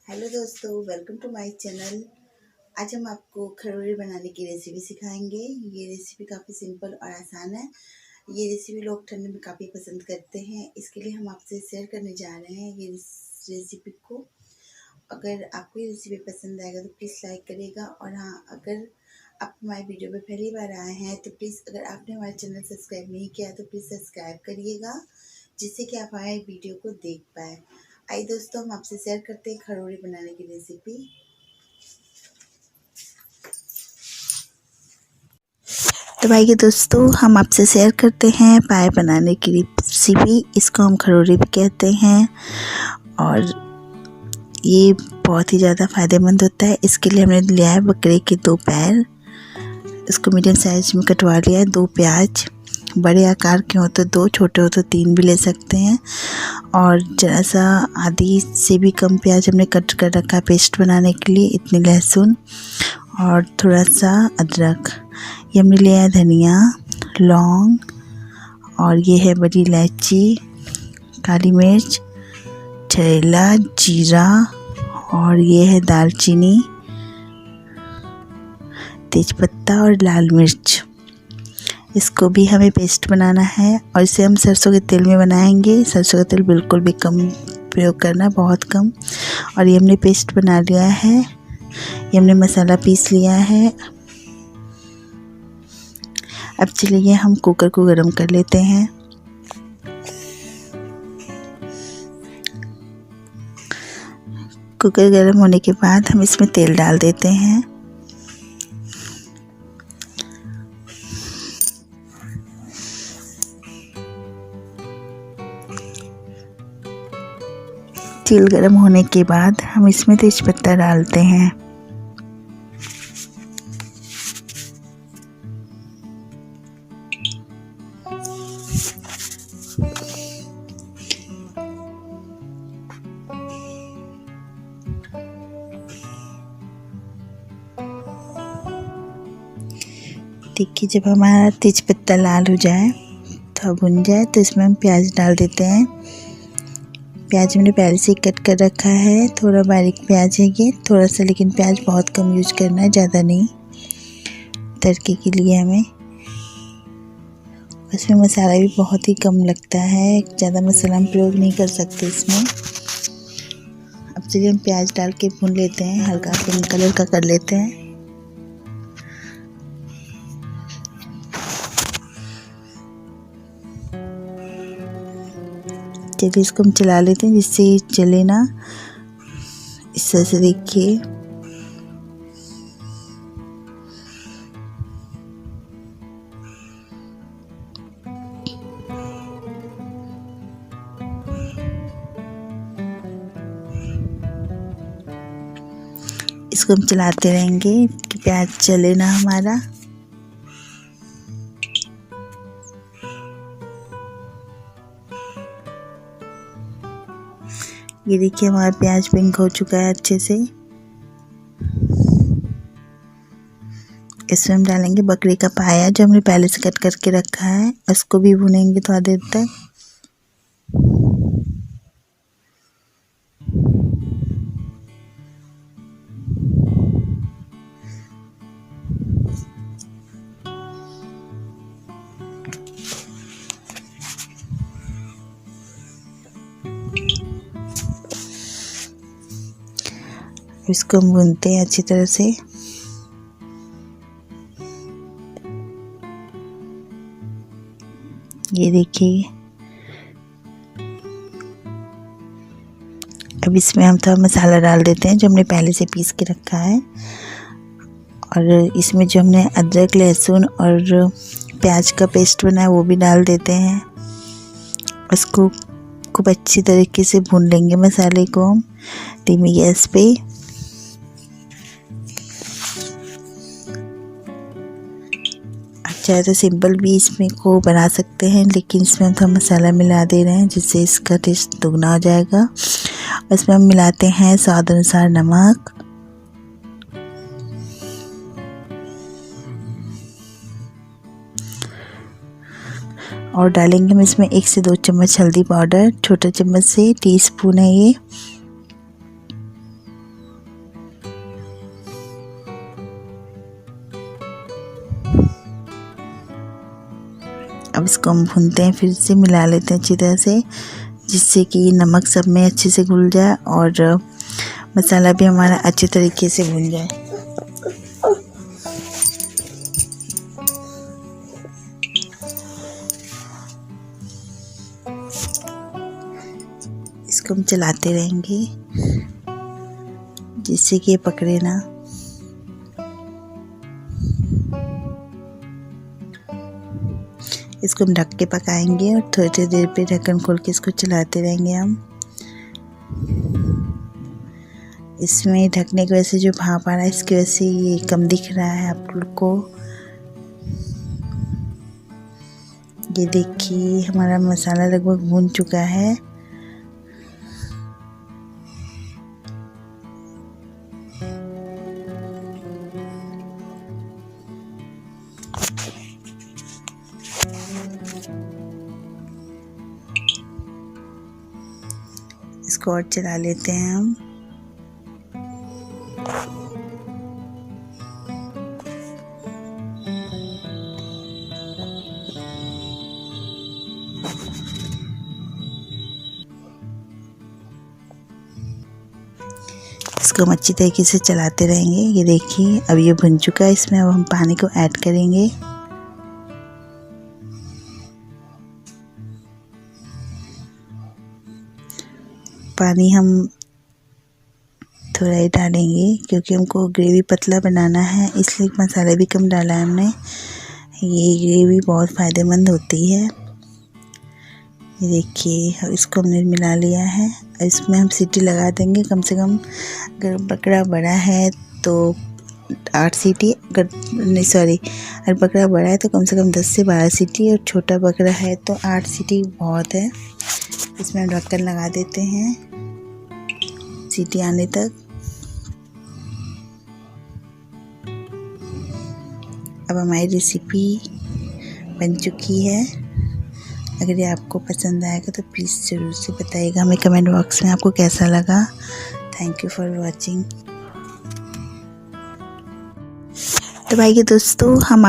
Hello दोस्तों, welcome to my channel. आज हम आपको खरोड़े बनाने की रेसिपी सिखाएंगे। ये रेसिपी काफ़ी सिंपल और आसान है। ये रेसिपी लोग ठंड में काफ़ी पसंद करते हैं, इसके लिए हम आपसे शेयर करने जा रहे हैं ये रेसिपी को। अगर आपको ये रेसिपी पसंद आएगा तो प्लीज़ लाइक करिएगा। और हाँ, अगर आप हमारे वीडियो पर पहली बार आए हैं तो प्लीज़, अगर आपने हमारे चैनल सब्सक्राइब नहीं किया तो प्लीज़ सब्सक्राइब करिएगा, जिससे कि आप हमारे वीडियो को देख पाए। आइए दोस्तों, हम आपसे शेयर करते हैं खरोड़े बनाने की रेसिपी। तो आइए दोस्तों, हम आपसे शेयर करते हैं पाए बनाने की रेसिपी। इसको हम खरोड़े भी कहते हैं और ये बहुत ही ज़्यादा फ़ायदेमंद होता है। इसके लिए हमने लिया है बकरे के 2 पैर, इसको मीडियम साइज में कटवा लिया है। 2 प्याज, बड़े आकार के हो तो 2, छोटे हो तो 3 भी ले सकते हैं। और जरा सा आधी से भी कम प्याज हमने कट कर रखा है पेस्ट बनाने के लिए। इतनी लहसुन और थोड़ा सा अदरक। ये हमने लिया है धनिया, लौंग, और ये है बड़ी इलायची, काली मिर्च, छरेला, जीरा, और ये है दालचीनी, तेजपत्ता और लाल मिर्च। इसको भी हमें पेस्ट बनाना है और इसे हम सरसों के तेल में बनाएंगे। सरसों का तेल बिल्कुल भी कम प्रयोग करना, बहुत कम। और ये हमने पेस्ट बना लिया है। ये हमने मसाला पीस लिया है। अब चलिए हम कुकर को गरम कर लेते हैं। कुकर गरम होने के बाद हम इसमें तेल डाल देते हैं। तेल गरम होने के बाद हम इसमें तेजपत्ता डालते हैं। देखिए, जब हमारा तेजपत्ता लाल हो जाए, थोड़ा भुन जाए, तो इसमें हम प्याज डाल देते हैं। प्याज मैंने पहले से कट कर रखा है। थोड़ा बारीक प्याज है ये, थोड़ा सा, लेकिन प्याज बहुत कम यूज करना है, ज़्यादा नहीं। तड़के के लिए हमें इसमें मसाला भी बहुत ही कम लगता है, ज़्यादा मसाला हम प्रयोग नहीं कर सकते इसमें। अब चलिए हम प्याज डाल के भून लेते हैं, हल्का पिंक कलर का कर लेते हैं। चलिए इसको हम चला लेते हैं, जिससे जले ना। इस तरह से देखिए। इसको हम चलाते रहेंगे कि प्याज जले ना हमारा। ये देखिए, हमारा प्याज पिंक हो चुका है अच्छे से। इसमें हम डालेंगे बकरे का पाया, जो हमने पहले से कट करके रखा है। उसको भी भूनेंगे थोड़ा देर तक। इसको हम भूनते हैं अच्छी तरह से। ये देखिए, अब इसमें हम थोड़ा मसाला डाल देते हैं, जो हमने पहले से पीस के रखा है। और इसमें जो हमने अदरक, लहसुन और प्याज का पेस्ट बनाया वो भी डाल देते हैं। उसको खूब अच्छी तरीके से भून लेंगे मसाले को हम धीमी गैस पे। चाहे तो सिंपल भी इसमें को बना सकते हैं, लेकिन इसमें हम थोड़ा मसाला मिला दे रहे हैं, जिससे इसका टेस्ट दुगना हो जाएगा। इसमें हम मिलाते हैं स्वाद अनुसार नमक, और डालेंगे हम इसमें 1 से 2 चम्मच हल्दी पाउडर, छोटा चम्मच से टीस्पून है ये। इसको हम भूनते हैं, फिर से मिला लेते हैं अच्छी तरह से, जिससे कि नमक सब में अच्छे से घुल जाए और मसाला भी हमारा अच्छे तरीके से भुन जाए। इसको हम चलाते रहेंगे जिससे कि ये पकड़े ना। इसको हम ढक के पकाएंगे और थोड़ी देर पे ढक्कन खोल के इसको चलाते रहेंगे हम। इसमें ढकने की वजह से जो भाप आ रहा है इसकी वजह से ये कम दिख रहा है आप लोग को। ये देखिए हमारा मसाला लगभग भून चुका है। इसको और चला लेते हैं हम। इसको हम अच्छी तरीके से चलाते रहेंगे। ये देखिए अब ये भुन चुका है। इसमें अब हम पानी को ऐड करेंगे। पानी हम थोड़ा ही डालेंगे क्योंकि हमको ग्रेवी पतला बनाना है, इसलिए मसाला भी कम डाला है हमने। ये ग्रेवी बहुत फ़ायदेमंद होती है। ये देखिए इसको हमने मिला लिया है। इसमें हम सीटी लगा देंगे कम से कम। अगर बकरा बड़ा है तो 8 सीटी, अगर बकरा बड़ा है तो कम से कम 10 से 12 सीटी, और छोटा बकरा है तो 8 सीटी बहुत है। इसमें हम ढक्कन लगा देते हैं सीटी आने तक। अब हमारी रेसिपी बन चुकी है। अगर ये आपको पसंद आएगा तो प्लीज़ ज़रूर से बताइएगा हमें कमेंट बॉक्स में आपको कैसा लगा। Thank you for watching. तो भाई दोस्तों हम